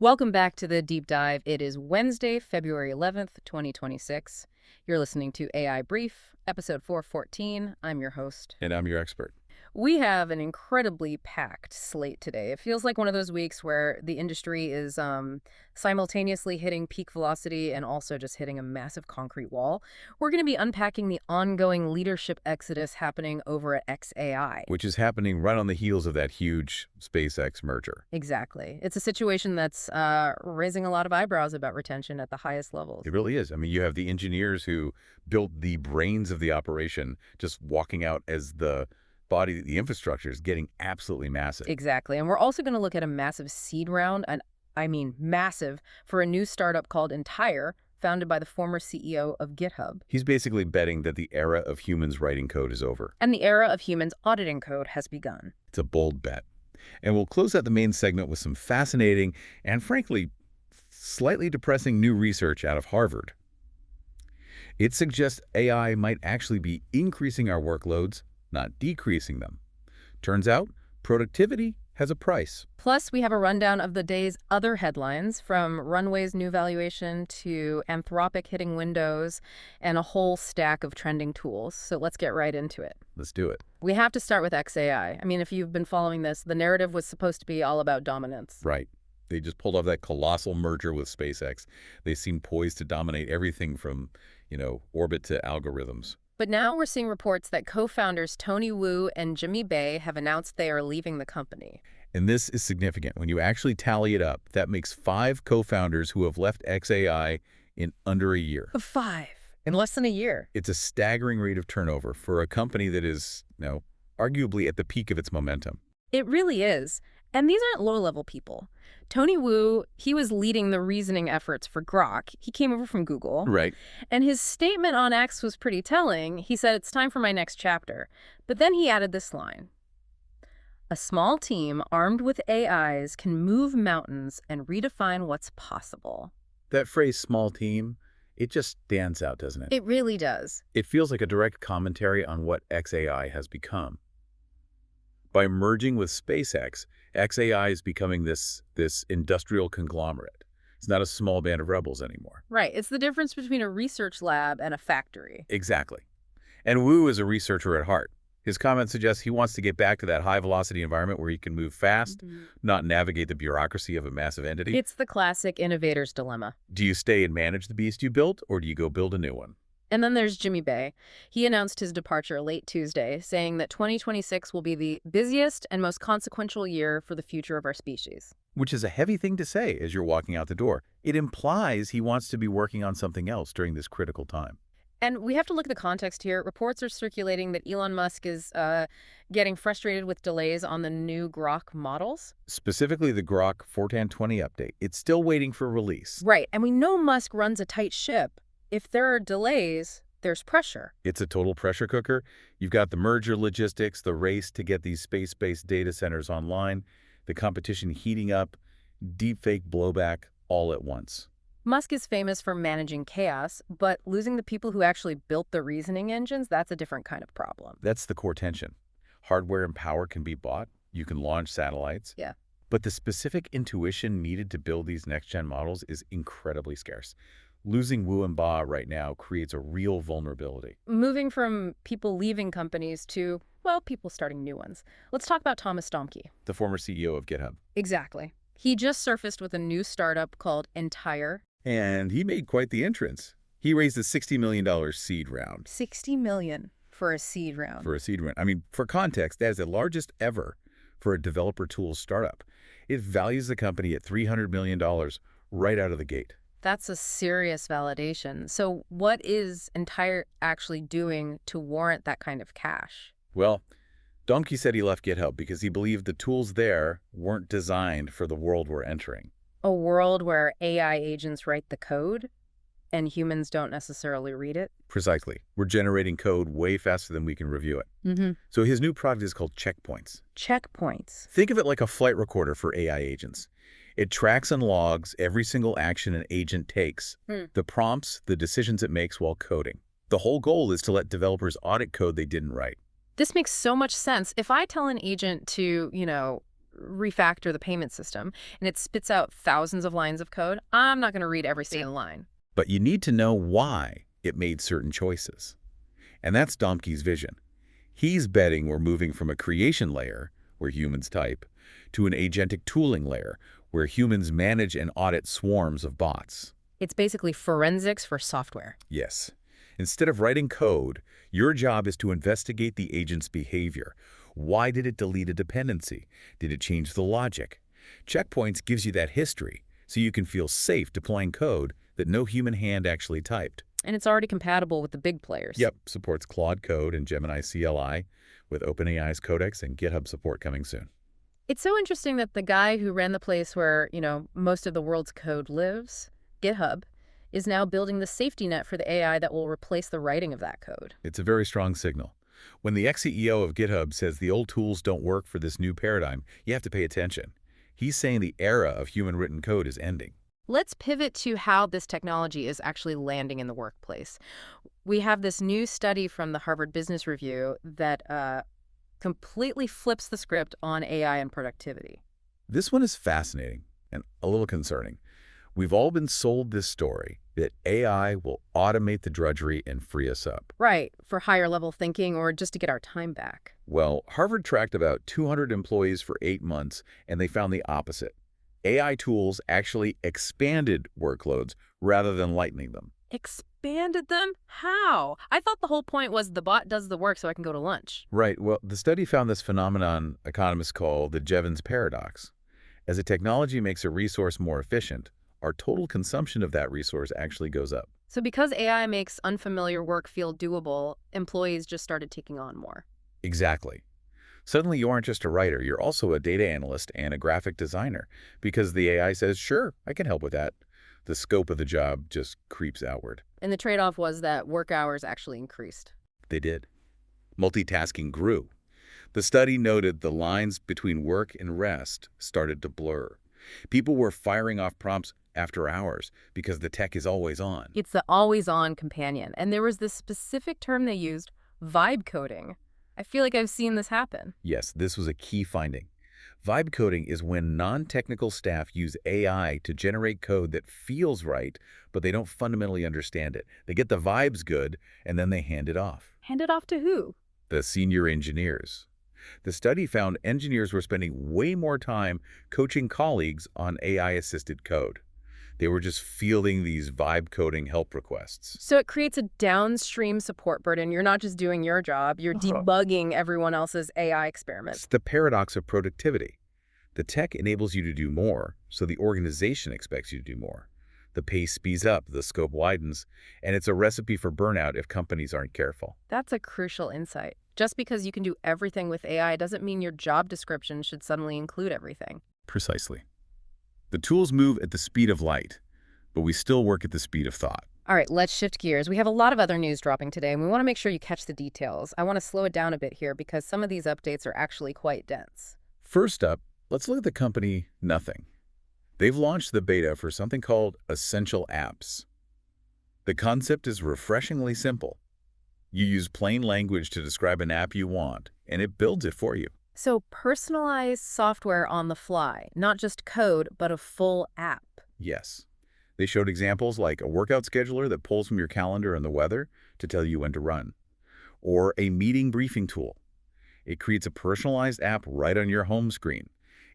Welcome back to the deep dive. It is Wednesday, February 11th, 2026. You're listening to AI Brief, episode 414. I'm your host. And I'm your expert. We have an incredibly packed slate today. It feels like one of those weeks where the industry is simultaneously hitting peak velocity and also just hitting a massive concrete wall. We're going to be unpacking the ongoing leadership exodus happening over at xAI. Which is happening right on the heels of that huge SpaceX merger. Exactly. It's a situation that's raising a lot of eyebrows about retention at the highest levels. It really is. I mean, you have the engineers who built the brains of the operation just walking out as the body, the infrastructure is getting absolutely massive. Exactly. And we're also going to look at a massive seed round, and I mean massive, for a new startup called Entire, founded by the former CEO of GitHub. He's basically betting that the era of humans writing code is over. And the era of humans auditing code has begun. It's a bold bet. And we'll close out the main segment with some fascinating and, frankly, slightly depressing new research out of Harvard. It suggests AI might actually be increasing our workloads, not decreasing them. Turns out, productivity has a price. Plus, we have a rundown of the day's other headlines, from Runway's new valuation to Anthropic hitting Windows and a whole stack of trending tools. So let's get right into it. Let's do it. We have to start with xAI. I mean, if you've been following this, the narrative was supposed to be all about dominance. Right. They just pulled off that colossal merger with SpaceX. They seem poised to dominate everything from, orbit to algorithms. But now we're seeing reports that co-founders Tony Wu and Jimmy Bai have announced they are leaving the company. And this is significant. When you actually tally it up, that makes 5 co-founders who have left xAI in under a year. 5 in less than a year. It's a staggering rate of turnover for a company that is, arguably at the peak of its momentum. It really is. And these aren't low-level people. Tony Wu, he was leading the reasoning efforts for Grok. He came over from Google. Right. And his statement on X was pretty telling. He said, "It's time for my next chapter." But then he added this line: "A small team armed with AIs can move mountains and redefine what's possible." That phrase, small team, it just stands out, doesn't it? It really does. It feels like a direct commentary on what xAI has become. By merging with SpaceX, xAI is becoming this industrial conglomerate. It's not a small band of rebels anymore. Right. It's the difference between a research lab and a factory. Exactly. And Wu is a researcher at heart. His comment suggests he wants to get back to that high-velocity environment where he can move fast, not navigate the bureaucracy of a massive entity. It's the classic innovator's dilemma. Do you stay and manage the beast you built, or do you go build a new one? And then there's Jimmy Bai. He announced his departure late Tuesday, saying that 2026 will be the busiest and most consequential year for the future of our species. Which is a heavy thing to say as you're walking out the door. It implies he wants to be working on something else during this critical time. And we have to look at the context here. Reports are circulating that Elon Musk is getting frustrated with delays on the new Grok models. Specifically the Grok 41020 update. It's still waiting for release. Right. And we know Musk runs a tight ship. If there are delays, there's pressure. It's a total pressure cooker. You've got the merger logistics, the race to get these space-based data centers online, the competition heating up, deepfake blowback all at once. Musk is famous for managing chaos, but losing the people who actually built the reasoning engines, that's a different kind of problem. That's the core tension. Hardware and power can be bought. You can launch satellites. Yeah. But the specific intuition needed to build these next-gen models is incredibly scarce. Losing Wu and Ba right now creates a real vulnerability. Moving from people leaving companies to, well, people starting new ones. Let's talk about Thomas Dohmke, The former CEO of GitHub. Exactly. He just surfaced with a new startup called Entire. And he made quite the entrance. He raised a $60 million seed round. $60 million for a seed round. For a seed round. I mean, for context, that is the largest ever for a developer tools startup. It values the company at $300 million right out of the gate. That's a serious validation. So what is Entire actually doing to warrant that kind of cash? Well, Dohmke said he left GitHub because he believed the tools there weren't designed for the world we're entering. A world where AI agents write the code and humans don't necessarily read it? Precisely. We're generating code way faster than we can review it. So his new product is called Checkpoints. Checkpoints. Think of it like a flight recorder for AI agents. It tracks and logs every single action an agent takes, the prompts, the decisions it makes while coding. The whole goal is to let developers audit code they didn't write. This makes so much sense. If I tell an agent to, refactor the payment system, and it spits out thousands of lines of code. I'm not going to read every single line. But you need to know why it made certain choices. And that's Domke's vision. He's betting we're moving from a creation layer, where humans type, to an agentic tooling layer, where humans manage and audit swarms of bots. It's basically forensics for software. Yes. Instead of writing code, your job is to investigate the agent's behavior. Why did it delete a dependency? Did it change the logic? Checkpoints gives you that history, so you can feel safe deploying code that no human hand actually typed. And it's already compatible with the big players. Yep, supports Claude Code and Gemini CLI, with OpenAI's Codex and GitHub support coming soon. It's so interesting that the guy who ran the place where, most of the world's code lives, GitHub, is now building the safety net for the AI that will replace the writing of that code. It's a very strong signal. When the ex-CEO of GitHub says the old tools don't work for this new paradigm, you have to pay attention. He's saying the era of human-written code is ending. Let's pivot to how this technology is actually landing in the workplace. We have this new study from the Harvard Business Review that completely flips the script on AI and productivity. This one is fascinating and a little concerning. We've all been sold this story that AI will automate the drudgery and free us up. Right, for higher level thinking or just to get our time back. Well, Harvard tracked about 200 employees for 8 months, and they found the opposite. AI tools actually expanded workloads rather than lightening them. Expanded them? How? I thought the whole point was the bot does the work so I can go to lunch. Right. Well, the study found this phenomenon economists call the Jevons paradox. As a technology makes a resource more efficient, our total consumption of that resource actually goes up. So because AI makes unfamiliar work feel doable, employees just started taking on more. Exactly. Suddenly you aren't just a writer, you're also a data analyst and a graphic designer, because the AI says, sure, I can help with that. The scope of the job just creeps outward. And the trade-off was that work hours actually increased. They did. Multitasking grew. The study noted the lines between work and rest started to blur. People were firing off prompts after hours because the tech is always on. It's the always-on companion. And there was this specific term they used, vibe coding. I feel like I've seen this happen. Yes, this was a key finding. Vibe coding is when non-technical staff use AI to generate code that feels right, but they don't fundamentally understand it. They get the vibes good, and then they hand it off. Hand it off to who? The senior engineers. The study found engineers were spending way more time coaching colleagues on AI-assisted code. They were just fielding these vibe coding help requests. So it creates a downstream support burden. You're not just doing your job, you're debugging everyone else's AI experiments. It's the paradox of productivity. The tech enables you to do more, so the organization expects you to do more. The pace speeds up, the scope widens, and it's a recipe for burnout if companies aren't careful. That's a crucial insight. Just because you can do everything with AI doesn't mean your job description should suddenly include everything. Precisely. The tools move at the speed of light, but we still work at the speed of thought. All right, let's shift gears. We have a lot of other news dropping today, and we want to make sure you catch the details. I want to slow it down a bit here because some of these updates are actually quite dense. First up, let's look at the company Nothing. They've launched the beta for something called Essential Apps. The concept is refreshingly simple. You use plain language to describe an app you want, and it builds it for you. So personalized software on the fly, not just code, but a full app. Yes. They showed examples like a workout scheduler that pulls from your calendar and the weather to tell you when to run, or a meeting briefing tool. It creates a personalized app right on your home screen.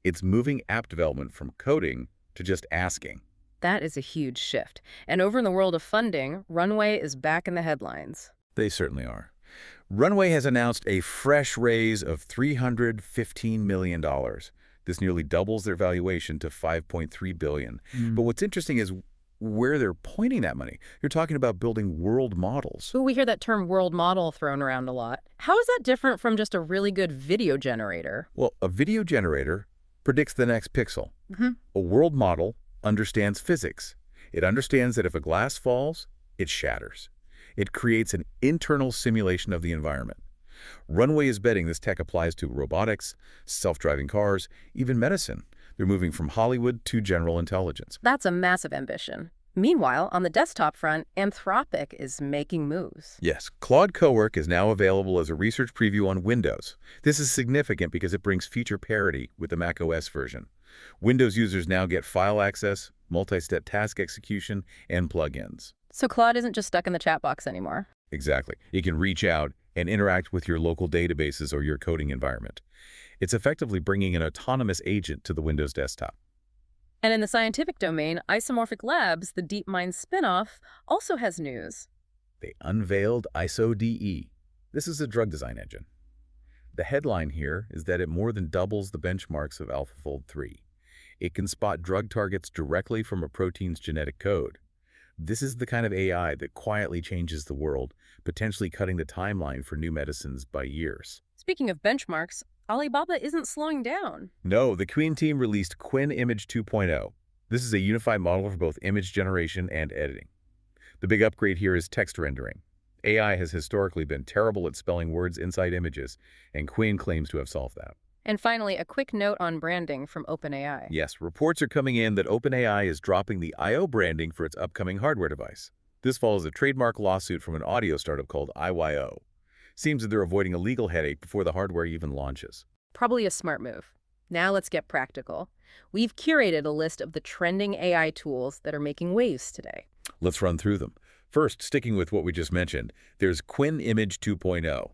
It's moving app development from coding to just asking. That is a huge shift. And over in the world of funding, Runway is back in the headlines. They certainly are. Runway has announced a fresh raise of $315 million. This nearly doubles their valuation to $5.3 billion. But what's interesting is where they're pointing that money. You're talking about building world models. Ooh, we hear that term world model thrown around a lot. How is that different from just a really good video generator? Well, a video generator predicts the next pixel. A world model understands physics. It understands that if a glass falls, it shatters. It creates an internal simulation of the environment. Runway is betting this tech applies to robotics, self-driving cars, even medicine. They're moving from Hollywood to general intelligence. That's a massive ambition. Meanwhile, on the desktop front, Anthropic is making moves. Yes, Claude Cowork is now available as a research preview on Windows. This is significant because it brings feature parity with the macOS version. Windows users now get file access, multi-step task execution, and plugins. So Claude isn't just stuck in the chat box anymore. Exactly. It can reach out and interact with your local databases or your coding environment. It's effectively bringing an autonomous agent to the Windows desktop. And in the scientific domain, Isomorphic Labs, the DeepMind spinoff, also has news. They unveiled ISO-DE. This is a drug design engine. The headline here is that it more than doubles the benchmarks of AlphaFold 3. It can spot drug targets directly from a protein's genetic code. This is the kind of AI that quietly changes the world, potentially cutting the timeline for new medicines by years. Speaking of benchmarks, Alibaba isn't slowing down. No, the Queen team released Quinn Image 2.0. This is a unified model for both image generation and editing. The big upgrade here is text rendering. AI has historically been terrible at spelling words inside images, and Quinn claims to have solved that. And finally, a quick note on branding from OpenAI. Yes, reports are coming in that OpenAI is dropping the I/O branding for its upcoming hardware device. This follows a trademark lawsuit from an audio startup called IYO. Seems that they're avoiding a legal headache before the hardware even launches. Probably a smart move. Now let's get practical. We've curated a list of the trending AI tools that are making waves today. Let's run through them. First, sticking with what we just mentioned, there's Quinn Image 2.0.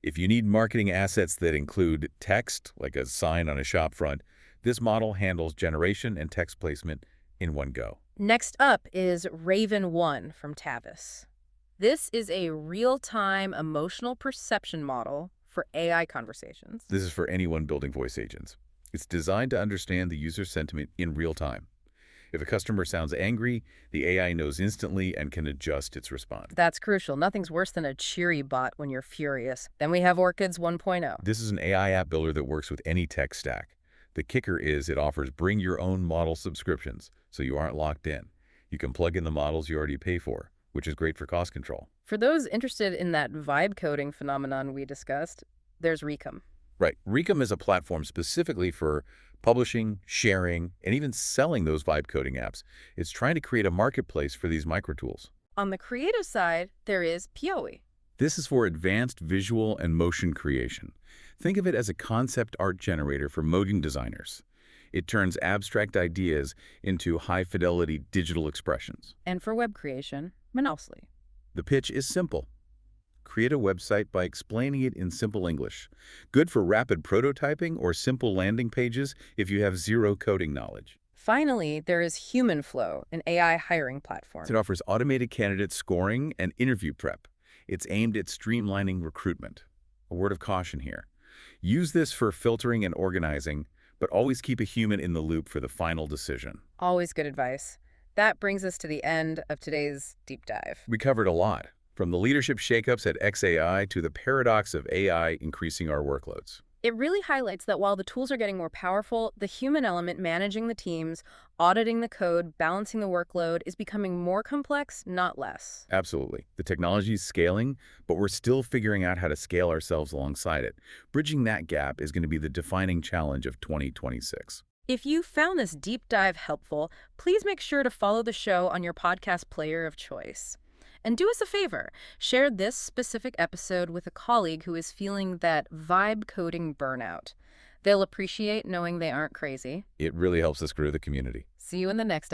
If you need marketing assets that include text, like a sign on a shop front, this model handles generation and text placement in one go. Next up is Raven 1 from Tavis. This is a real-time emotional perception model for AI conversations. This is for anyone building voice agents. It's designed to understand the user's sentiment in real time. If a customer sounds angry, the AI knows instantly and can adjust its response. That's crucial. Nothing's worse than a cheery bot when you're furious. Then we have Orchids 1.0. This is an AI app builder that works with any tech stack. The kicker is it offers bring your own model subscriptions, so you aren't locked in. You can plug in the models you already pay for, which is great for cost control. For those interested in that vibe coding phenomenon we discussed, there's Recom. Right. Recom is a platform specifically for publishing, sharing, and even selling those vibe coding apps. It's trying to create a marketplace for these micro tools. On the creative side, there is Pioi. This is for advanced visual and motion creation. Think of it as a concept art generator for motion designers. It turns abstract ideas into high-fidelity digital expressions. And for web creation, Manously. The pitch is simple. Create a website by explaining it in simple English. Good for rapid prototyping or simple landing pages if you have zero coding knowledge. Finally, there is HumanFlow, an AI hiring platform. It offers automated candidate scoring and interview prep. It's aimed at streamlining recruitment. A word of caution here. Use this for filtering and organizing, but always keep a human in the loop for the final decision. Always good advice. That brings us to the end of today's deep dive. We covered a lot, from the leadership shakeups at xAI to the paradox of AI increasing our workloads. It really highlights that while the tools are getting more powerful, the human element managing the teams, auditing the code, balancing the workload is becoming more complex, not less. Absolutely. The technology is scaling, but we're still figuring out how to scale ourselves alongside it. Bridging that gap is going to be the defining challenge of 2026. If you found this deep dive helpful, please make sure to follow the show on your podcast player of choice. And do us a favor, share this specific episode with a colleague who is feeling that vibe coding burnout. They'll appreciate knowing they aren't crazy. It really helps us grow the community. See you in the next episode.